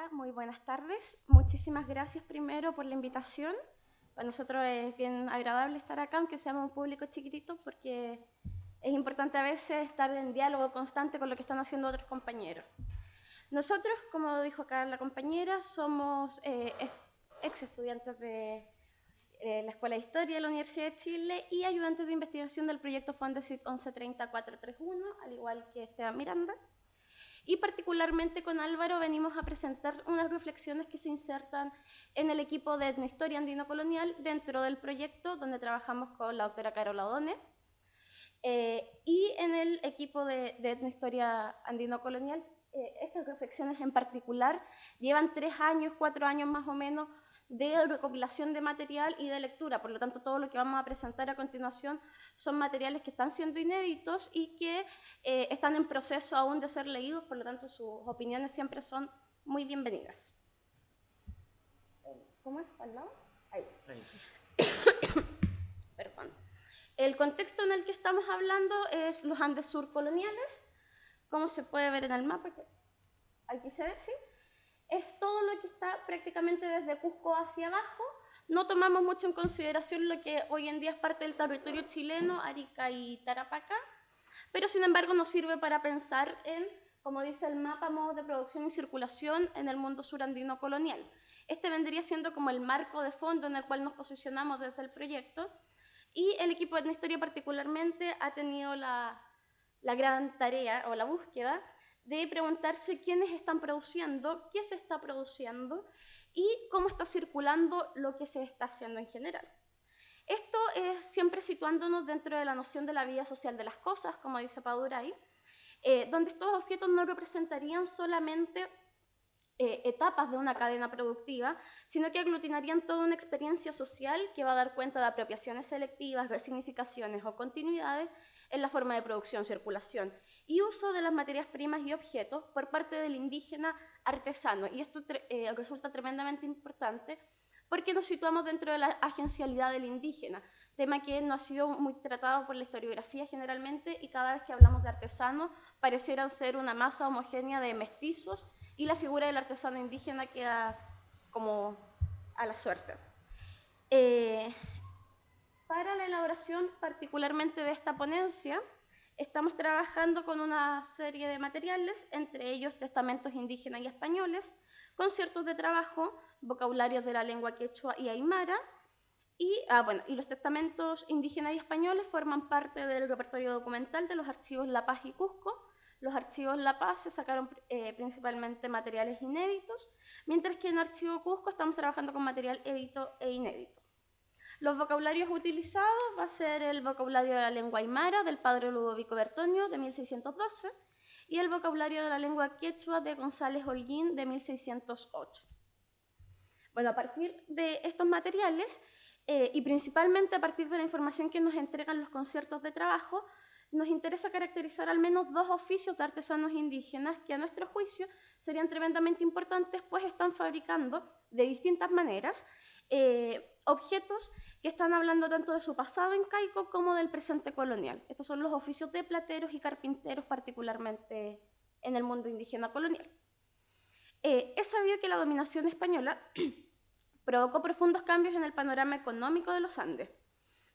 Hola, muy buenas tardes. Muchísimas gracias primero por la invitación. Para nosotros es bien agradable estar acá, aunque seamos un público chiquitito, porque es importante a veces estar en diálogo constante con lo que están haciendo otros compañeros. Nosotros, como dijo acá la compañera, somos ex estudiantes de la Escuela de Historia de la Universidad de Chile y ayudantes de investigación del proyecto Fondesit 1130-431, al igual que Esteban Miranda. Y particularmente con Álvaro venimos a presentar unas reflexiones que se insertan en el equipo de Etnohistoria Andino-Colonial dentro del proyecto donde trabajamos con la doctora Carola O'Donnell. Y en el equipo de Etnohistoria Andino-Colonial, estas reflexiones en particular llevan 3 años, 4 años más o menos de recopilación de material y de lectura. Por lo tanto, todo lo que vamos a presentar a continuación son materiales que están siendo inéditos y que están en proceso aún de ser leídos, por lo tanto, sus opiniones siempre son muy bienvenidas. ¿Cómo es? ¿Al lado? Ahí. Perdón. El contexto en el que estamos hablando es los Andes surcoloniales, como se puede ver en el mapa, aquí se ve, ¿sí? Es todo lo que está prácticamente desde Cusco hacia abajo. No tomamos mucho en consideración lo que hoy en día es parte del territorio chileno, Arica y Tarapacá, pero sin embargo nos sirve para pensar en, como dice el mapa, modos de producción y circulación en el mundo surandino colonial. Este vendría siendo como el marco de fondo en el cual nos posicionamos desde el proyecto, y el equipo de Etnohistoria particularmente ha tenido la gran tarea o la búsqueda de preguntarse quiénes están produciendo, qué se está produciendo y cómo está circulando lo que se está haciendo en general. Esto es siempre situándonos dentro de la noción de la vida social de las cosas, como dice Paduray, donde estos objetos no representarían solamente etapas de una cadena productiva, sino que aglutinarían toda una experiencia social que va a dar cuenta de apropiaciones selectivas, resignificaciones o continuidades en la forma de producción, circulación y uso de las materias primas y objetos por parte del indígena artesano. Y esto resulta tremendamente importante porque nos situamos dentro de la agencialidad del indígena, tema que no ha sido muy tratado por la historiografía generalmente, y cada vez que hablamos de artesanos parecieran ser una masa homogénea de mestizos, y la figura del artesano indígena queda como a la suerte. Para la elaboración particularmente de esta ponencia, estamos trabajando con una serie de materiales, entre ellos testamentos indígenas y españoles, conciertos de trabajo, vocabularios de la lengua quechua y aymara, y los testamentos indígenas y españoles forman parte del repertorio documental de los archivos La Paz y Cusco. Los archivos La Paz se sacaron principalmente materiales inéditos, mientras que en Archivo Cusco estamos trabajando con material edito e inédito. Los vocabularios utilizados va a ser el vocabulario de la lengua aymara del padre Ludovico Bertoño de 1612 y el vocabulario de la lengua quechua de González Holguín de 1608. Bueno, a partir de estos materiales y principalmente a partir de la información que nos entregan los conciertos de trabajo, nos interesa caracterizar al menos 2 oficios de artesanos indígenas que a nuestro juicio serían tremendamente importantes, pues están fabricando de distintas maneras objetos que están hablando tanto de su pasado incaico como del presente colonial. Estos son los oficios de plateros y carpinteros, particularmente en el mundo indígena colonial. Es sabido que la dominación española provocó profundos cambios en el panorama económico de los Andes.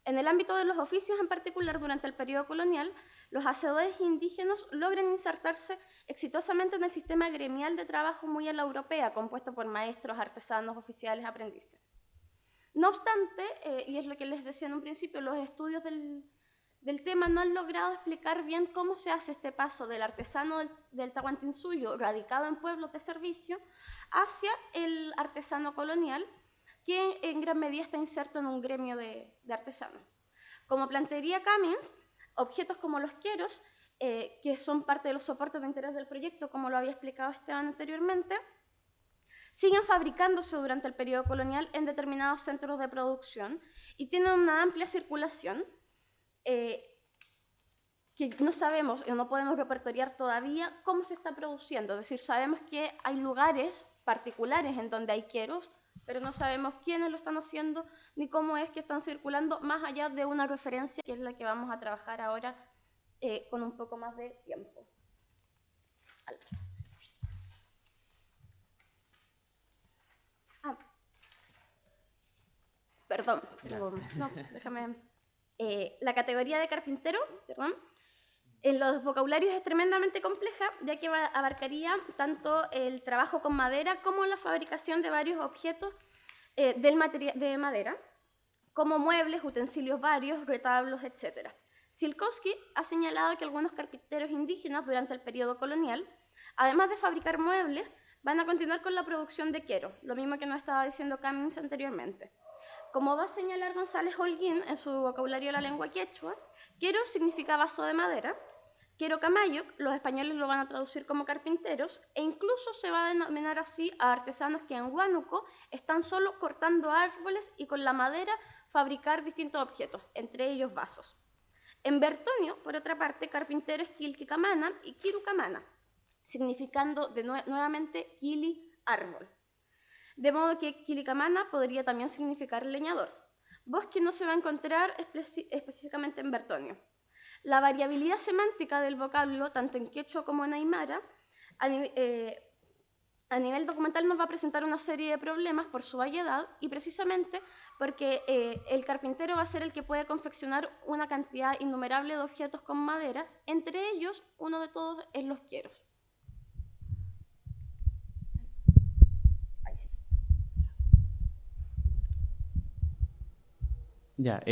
En el ámbito de los oficios en particular, durante el periodo colonial, los hacedores indígenas logran insertarse exitosamente en el sistema gremial de trabajo muy a la europea, compuesto por maestros, artesanos, oficiales, aprendices. No obstante, y es lo que les decía en un principio, los estudios del tema no han logrado explicar bien cómo se hace este paso del artesano del Tahuantinsuyo, radicado en pueblos de servicio, hacia el artesano colonial, que en gran medida está inserto en un gremio de artesanos. Como plantearía Cummins, objetos como los queros, que son parte de los soportes de interés del proyecto, como lo había explicado Esteban anteriormente, siguen fabricándose durante el periodo colonial en determinados centros de producción y tienen una amplia circulación que no sabemos o no podemos repertoriar todavía cómo se está produciendo. Es decir, sabemos que hay lugares particulares en donde hay queros, pero no sabemos quiénes lo están haciendo ni cómo es que están circulando, más allá de una referencia que es la que vamos a trabajar ahora con un poco más de tiempo. Perdón, no, déjame. La categoría de carpintero, perdón, en los vocabularios es tremendamente compleja, ya que abarcaría tanto el trabajo con madera como la fabricación de varios objetos de madera, como muebles, utensilios varios, retablos, etc. Silkowski ha señalado que algunos carpinteros indígenas durante el periodo colonial, además de fabricar muebles, van a continuar con la producción de quero, lo mismo que nos estaba diciendo Cummings anteriormente. Como va a señalar González Holguín en su vocabulario de la lengua quechua, quero significa vaso de madera, quero camayo, los españoles lo van a traducir como carpinteros, e incluso se va a denominar así a artesanos que en Huánuco están solo cortando árboles y con la madera fabricar distintos objetos, entre ellos vasos. En Bertonio, por otra parte, carpintero es quilquicamana y quirucamana, significando nuevamente quili, árbol. De modo que quilicamana podría también significar leñador. Bosque no se va a encontrar específicamente en Bertonio. La variabilidad semántica del vocablo, tanto en quechua como en aymara, a nivel documental nos va a presentar una serie de problemas por su variedad y precisamente porque el carpintero va a ser el que puede confeccionar una cantidad innumerable de objetos con madera, entre ellos, uno de todos es los queros. Ya,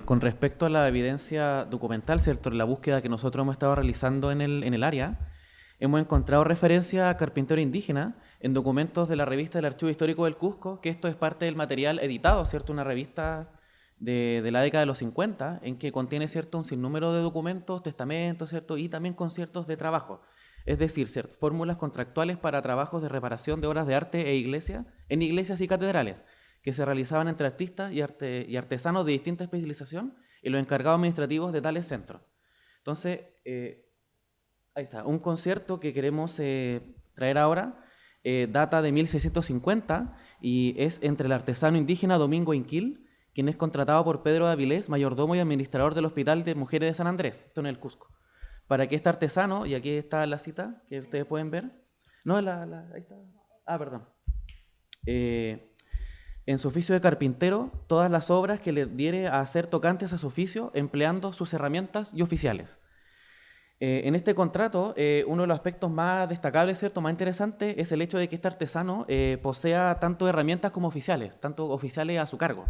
con respecto a la evidencia documental, ¿cierto? La búsqueda que nosotros hemos estado realizando en el área, hemos encontrado referencia a carpintero indígena en documentos de la revista del Archivo Histórico del Cusco, que esto es parte del material editado, ¿cierto? Una revista de la década de los 50, en que contiene, ¿cierto?, un sinnúmero de documentos, testamentos, ¿cierto?, y también conciertos de trabajo. Es decir, ¿cierto?, fórmulas contractuales para trabajos de reparación de obras de arte en iglesias y catedrales, que se realizaban entre artistas y artesanos de distinta especialización y los encargados administrativos de tales centros. Entonces, ahí está, un concierto que queremos traer ahora data de 1650 y es entre el artesano indígena Domingo Inquil, quien es contratado por Pedro de Avilés, mayordomo y administrador del Hospital de Mujeres de San Andrés, esto en el Cusco, para que este artesano, y aquí está la cita que ustedes pueden ver, no, ahí está, perdón, en su oficio de carpintero, todas las obras que le diere a hacer tocantes a su oficio, empleando sus herramientas y oficiales. En este contrato, uno de los aspectos más destacables, ¿cierto?, más interesantes, es el hecho de que este artesano posea tanto herramientas como oficiales, tanto oficiales a su cargo.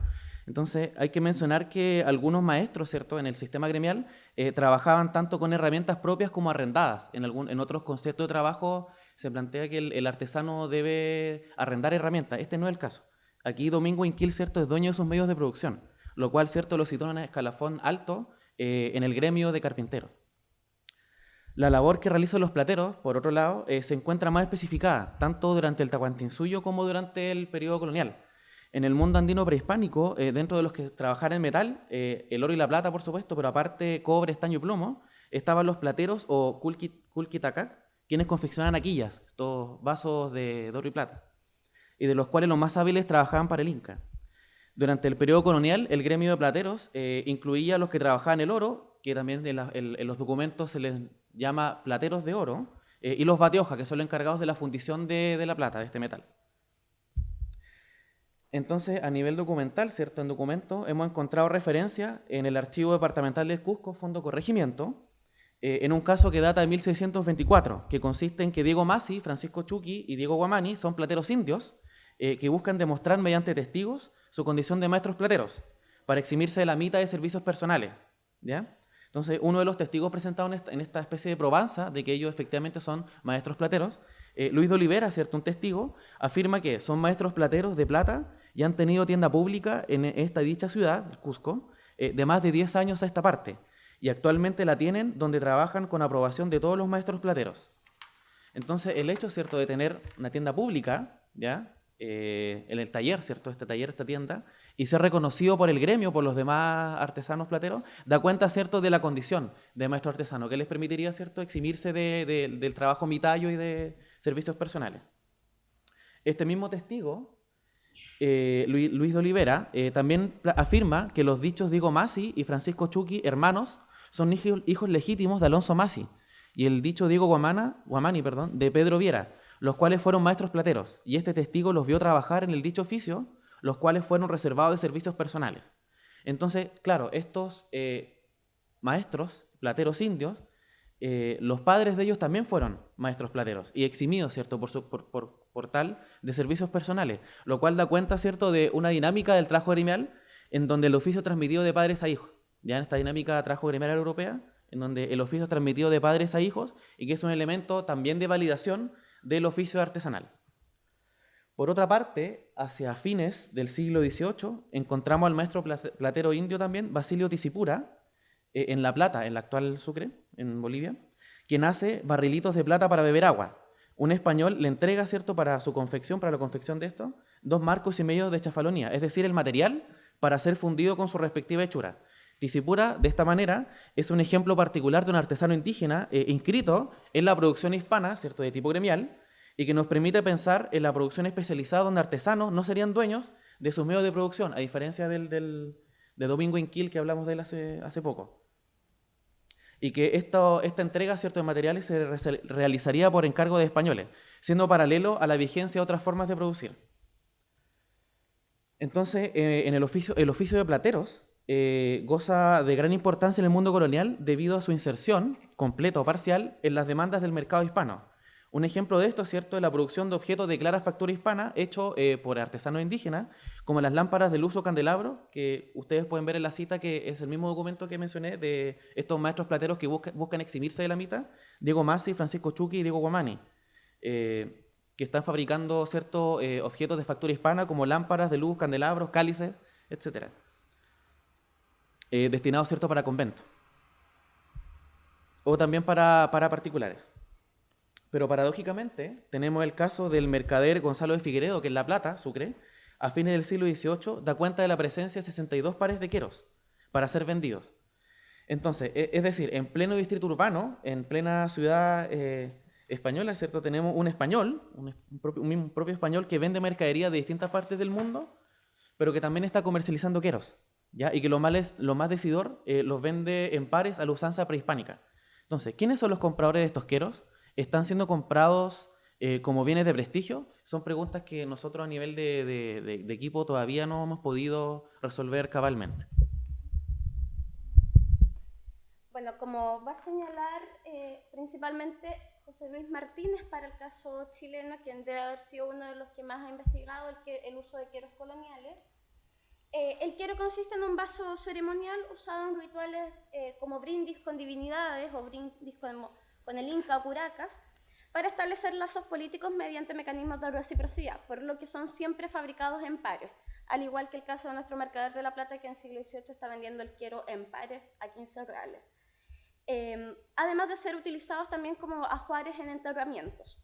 Entonces, hay que mencionar que algunos maestros, ¿cierto?, en el sistema gremial trabajaban tanto con herramientas propias como arrendadas. En otros conceptos de trabajo se plantea que el artesano debe arrendar herramientas. Este no es el caso. Aquí Domingo Inquil, ¿cierto?, es dueño de sus medios de producción, lo cual, ¿cierto?, lo situó en un escalafón alto en el gremio de carpinteros. La labor que realizan los plateros, por otro lado, se encuentra más especificada, tanto durante el Tahuantinsuyo como durante el periodo colonial. En el mundo andino prehispánico, dentro de los que trabajaban en metal, el oro y la plata, por supuesto, pero aparte cobre, estaño y plomo, estaban los plateros o kulkitacac, quienes confeccionaban aquillas, estos vasos de oro y plata, y de los cuales los más hábiles trabajaban para el Inca. Durante el periodo colonial, el gremio de plateros incluía a los que trabajaban el oro, que también en los documentos se les llama plateros de oro, y los bateojas, que son los encargados de la fundición de la plata, de este metal. Entonces, a nivel documental, ¿cierto? En documentos hemos encontrado referencia en el Archivo Departamental del Cusco, Fondo Corregimiento, en un caso que data de 1624, que consiste en que Diego Masi, Francisco Chuqui y Diego Guamani son plateros indios que buscan demostrar mediante testigos su condición de maestros plateros para eximirse de la mitad de servicios personales, ¿ya? Entonces, uno de los testigos presentados en esta especie de probanza de que ellos efectivamente son maestros plateros, Luis de Olivera, ¿cierto?, un testigo, afirma que son maestros plateros de plata y han tenido tienda pública en esta dicha ciudad, el Cusco, de más de 10 años a esta parte, y actualmente la tienen donde trabajan con aprobación de todos los maestros plateros. Entonces, el hecho, ¿cierto?, de tener una tienda pública, ¿ya?, en el taller, ¿cierto?, esta tienda, y ser reconocido por el gremio, por los demás artesanos plateros, da cuenta, ¿cierto?, de la condición de maestro artesano, que les permitiría, ¿cierto?, eximirse del trabajo mitallo y de servicios personales. Este mismo testigo, Luis de Olivera, también afirma que los dichos Diego Masi y Francisco Chuqui, hermanos, son hijos legítimos de Alonso Masi, y el dicho Diego Guamani, de Pedro Viera, los cuales fueron maestros plateros, y este testigo los vio trabajar en el dicho oficio, los cuales fueron reservados de servicios personales. Entonces, claro, estos maestros, plateros indios, los padres de ellos también fueron maestros plateros y eximidos, ¿cierto?, por tal de servicios personales, lo cual da cuenta, ¿cierto?, de una dinámica del trabajo gremial en donde el oficio es transmitido de padres a hijos, ya en esta dinámica de trabajo gremial europea, en donde el oficio es transmitido de padres a hijos y que es un elemento también de validación del oficio artesanal. Por otra parte, hacia fines del siglo XVIII, encontramos al maestro platero indio también, Basilio Tisipura, en La Plata, en la actual Sucre, en Bolivia, quien hace barrilitos de plata para beber agua. Un español le entrega, ¿cierto?, para su confección, para la confección de esto, 2,5 marcos de chafalonía, es decir, el material para ser fundido con su respectiva hechura. Tisipura, de esta manera, es un ejemplo particular de un artesano indígena inscrito en la producción hispana, ¿cierto?, de tipo gremial, y que nos permite pensar en la producción especializada donde artesanos no serían dueños de sus medios de producción, a diferencia de Domingo Inquil que hablamos de él hace poco. Y que esta entrega, ¿cierto?, de materiales se realizaría por encargo de españoles, siendo paralelo a la vigencia de otras formas de producir. Entonces, en el oficio de plateros goza de gran importancia en el mundo colonial debido a su inserción, completa o parcial, en las demandas del mercado hispano. Un ejemplo de esto, ¿cierto?, es la producción de objetos de clara factura hispana hecho por artesanos indígenas, como las lámparas del uso candelabro, que ustedes pueden ver en la cita, que es el mismo documento que mencioné de estos maestros plateros que buscan eximirse de la mitad, Diego Masi, Francisco Chuqui y Diego Guamani, que están fabricando ciertos objetos de factura hispana como lámparas de luz, candelabros, cálices, etc. Destinados, ¿cierto?, para conventos o también para particulares. Pero paradójicamente tenemos el caso del mercader Gonzalo de Figueredo, que en La Plata, Sucre, a fines del siglo XVIII, da cuenta de la presencia de 62 pares de queros para ser vendidos. Entonces, es decir, en pleno distrito urbano, en plena ciudad española, ¿cierto?, tenemos un español, un propio español que vende mercadería de distintas partes del mundo, pero que también está comercializando queros, ¿ya? Y que lo más decidor los vende en pares a la usanza prehispánica. Entonces, ¿quiénes son los compradores de estos queros? ¿Están siendo comprados como bienes de prestigio? Son preguntas que nosotros a nivel de equipo todavía no hemos podido resolver cabalmente. Bueno, como va a señalar principalmente José Luis Martínez para el caso chileno, quien debe haber sido uno de los que más ha investigado el uso de queros coloniales, el quero consiste en un vaso ceremonial usado en rituales como brindis con divinidades o brindis con el Inca o Curacas, para establecer lazos políticos mediante mecanismos de reciprocidad, por lo que son siempre fabricados en pares, al igual que el caso de nuestro mercader de La Plata, que en el siglo XVIII está vendiendo el quero en pares a 15 reales. Además de ser utilizados también como ajuares en enterramientos.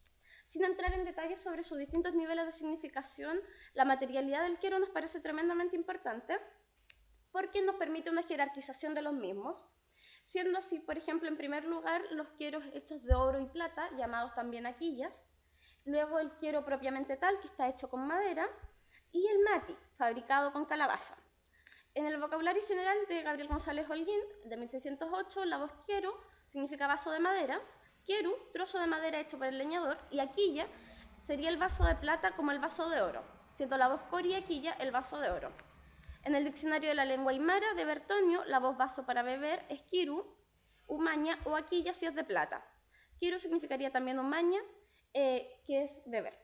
Sin entrar en detalles sobre sus distintos niveles de significación, la materialidad del quero nos parece tremendamente importante porque nos permite una jerarquización de los mismos, siendo así, por ejemplo, en primer lugar, los queros hechos de oro y plata, llamados también aquillas, luego el quero propiamente tal, que está hecho con madera, y el mati, fabricado con calabaza. En el vocabulario general de Gabriel González Holguín, de 1608, la voz quero significa vaso de madera, queru, trozo de madera hecho por el leñador, y aquilla sería el vaso de plata como el vaso de oro, siendo la voz cori y aquilla el vaso de oro. En el diccionario de la lengua aymara de Bertonio, la voz vaso para beber es kiru, umaña o aquilla si es de plata. Kiru significaría también umaña, que es beber.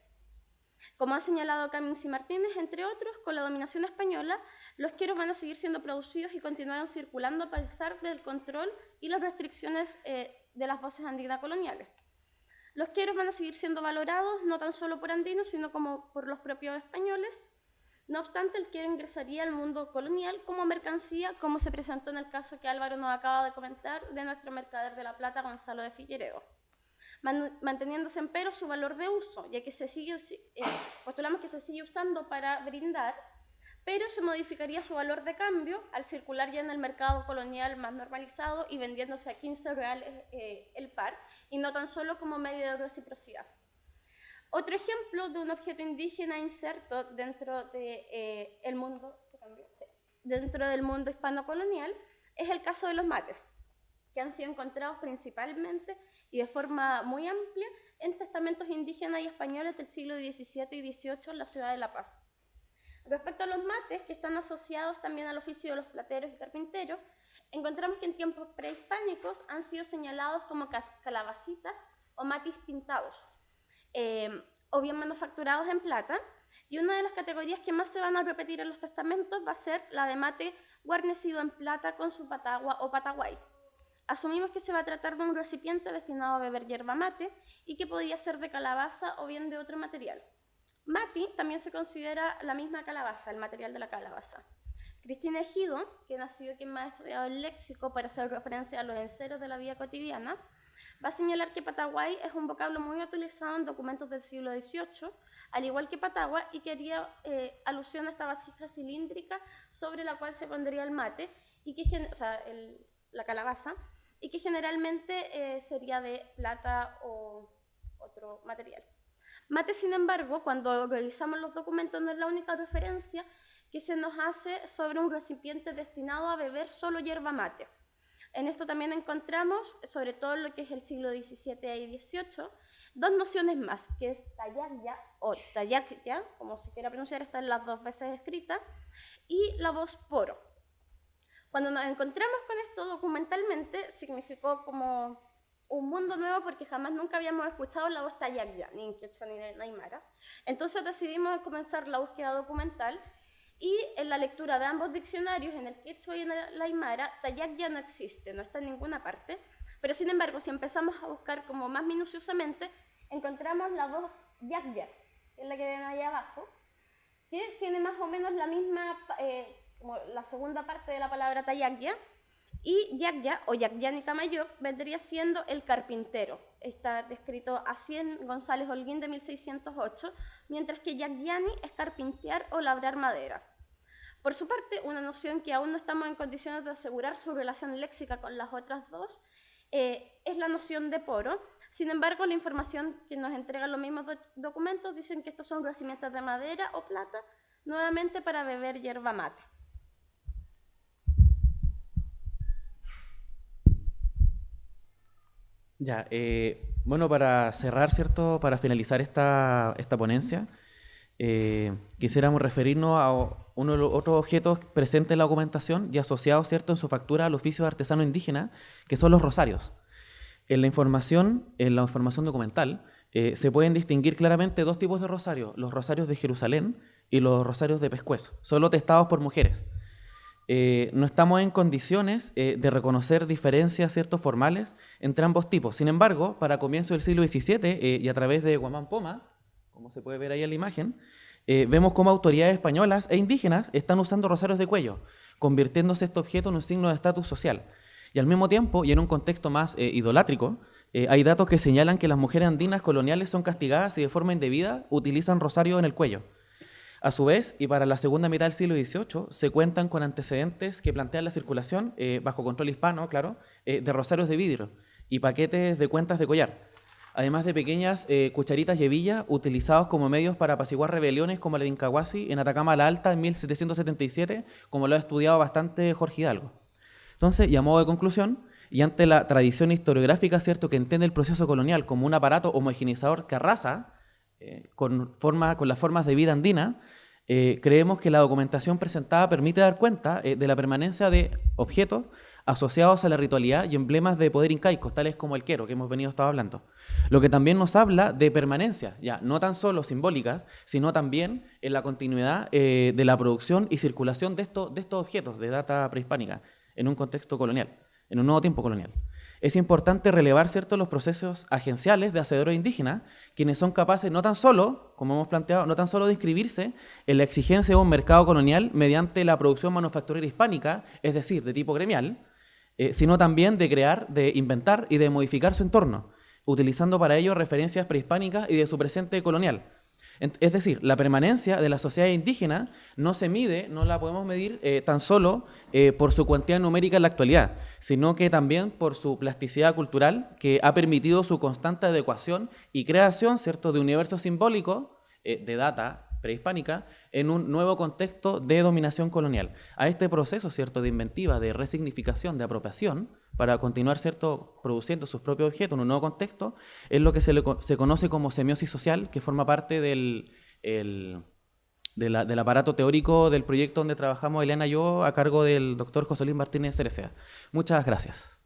Como ha señalado Camins y Martínez, entre otros, con la dominación española, los queros van a seguir siendo producidos y continuaron circulando a pesar del control y las restricciones de las voces andinas coloniales. Los queros van a seguir siendo valorados no tan solo por andinos, sino como por los propios españoles. No obstante, el quero ingresaría al mundo colonial como mercancía, como se presentó en el caso que Álvaro nos acaba de comentar de nuestro mercader de La Plata, Gonzalo de Figueredo, manteniéndose empero su valor de uso, ya que postulamos que se sigue usando para brindar, pero se modificaría su valor de cambio al circular ya en el mercado colonial más normalizado y vendiéndose a 15 reales el par, y no tan solo como medio de reciprocidad. Otro ejemplo de un objeto indígena inserto dentro del mundo hispano-colonial es el caso de los mates, que han sido encontrados principalmente y de forma muy amplia en testamentos indígenas y españoles del siglo XVII y XVIII en la ciudad de La Paz. Respecto a los mates, que están asociados también al oficio de los plateros y carpinteros, encontramos que en tiempos prehispánicos han sido señalados como calabacitas o matis pintados, o bien manufacturados en plata, y una de las categorías que más se van a repetir en los testamentos va a ser la de mate guarnecido en plata con su patagua o pataguay. Asumimos que se va a tratar de un recipiente destinado a beber yerba mate y que podría ser de calabaza o bien de otro material. Mati también se considera la misma calabaza, el material de la calabaza. Cristina Ejido, quien ha sido quien más ha estudiado el léxico para hacer referencia a los enceros de la vida cotidiana, va a señalar que pataguay es un vocablo muy utilizado en documentos del siglo XVIII, al igual que patagua, y que haría alusión a esta vasija cilíndrica sobre la cual se pondría el mate, y que, la calabaza, y que generalmente sería de plata o otro material. Mate, sin embargo, cuando revisamos los documentos, no es la única referencia que se nos hace sobre un recipiente destinado a beber solo yerba mate. En esto también encontramos, sobre todo en lo que es el siglo XVII y XVIII, dos nociones más, que es tayagya o tayagya, como se quiera pronunciar, están las dos veces escritas, y la voz poro. Cuando nos encontramos con esto documentalmente, significó como un mundo nuevo porque jamás nunca habíamos escuchado la voz tayagya, ni en quechua ni en aymara. Entonces decidimos comenzar la búsqueda documental y en la lectura de ambos diccionarios, en el quechua y en el aymara, tayagya no existe, no está en ninguna parte, pero sin embargo, si empezamos a buscar como más minuciosamente, encontramos la voz yagya, que es la que ven ahí abajo, que tiene más o menos la misma, como la segunda parte de la palabra tayagya, y yagya o yagyani Tamayoc vendría siendo el carpintero. Está descrito así en González Holguín de 1608, mientras que yagyani es carpintear o labrar madera. Por su parte, una noción que aún no estamos en condiciones de asegurar su relación léxica con las otras dos es la noción de poro. Sin embargo, la información que nos entregan los mismos documentos dicen que estos son recipientes de madera o plata, nuevamente para beber yerba mate. Ya, bueno, para cerrar, ¿cierto? Para finalizar esta ponencia, quisiéramos referirnos a uno de los otros objetos presentes en la documentación y asociados, ¿cierto?, en su factura al oficio de artesano indígena, que son los rosarios. En la información documental, se pueden distinguir claramente dos tipos de rosarios, los rosarios de Jerusalén y los rosarios de Pescuezo, solo testados por mujeres. No estamos en condiciones de reconocer diferencias, ¿cierto?, formales entre ambos tipos. Sin embargo, para comienzo del siglo XVII y a través de Guamán Poma, como se puede ver ahí en la imagen, vemos cómo autoridades españolas e indígenas están usando rosarios de cuello, convirtiéndose este objeto en un signo de estatus social. Y al mismo tiempo, y en un contexto más idolátrico, hay datos que señalan que las mujeres andinas coloniales son castigadas si de forma indebida utilizan rosario en el cuello. A su vez, y para la segunda mitad del siglo XVIII, se cuentan con antecedentes que plantean la circulación, bajo control hispano, claro, de rosarios de vidrio y paquetes de cuentas de collar, además de pequeñas cucharitas y hebillas utilizados como medios para apaciguar rebeliones como la de Incahuasi en Atacama la Alta en 1777, como lo ha estudiado bastante Jorge Hidalgo. Entonces, y a modo de conclusión, y ante la tradición historiográfica, ¿cierto?, que entiende el proceso colonial como un aparato homogeneizador que arrasa con las formas de vida andina, creemos que la documentación presentada permite dar cuenta de la permanencia de objetos asociados a la ritualidad y emblemas de poder incaicos, tales como el quero, que hemos estado hablando. Lo que también nos habla de permanencia, ya no tan solo simbólicas, sino también en la continuidad de la producción y circulación de estos objetos de data prehispánica en un contexto colonial, en un nuevo tiempo colonial. Es importante relevar, ¿cierto?, los procesos agenciales de hacedores indígenas, quienes son capaces no tan solo, como hemos planteado, no tan solo de inscribirse en la exigencia de un mercado colonial mediante la producción manufacturera hispánica, es decir, de tipo gremial, sino también de crear, de inventar y de modificar su entorno, utilizando para ello referencias prehispánicas y de su presente colonial. Es decir, la permanencia de la sociedad indígena no se mide, no la podemos medir tan solo por su cuantía numérica en la actualidad, sino que también por su plasticidad cultural que ha permitido su constante adecuación y creación, ¿cierto?, de universos simbólicos de data prehispánica en un nuevo contexto de dominación colonial. A este proceso, ¿cierto?, de inventiva, de resignificación, de apropiación, para continuar, ¿cierto?, produciendo sus propios objetos en un nuevo contexto, es lo que se conoce como semiosis social, que forma parte del del aparato teórico del proyecto donde trabajamos Eliana y yo, a cargo del doctor José Luis Martínez Cereceda. Muchas gracias.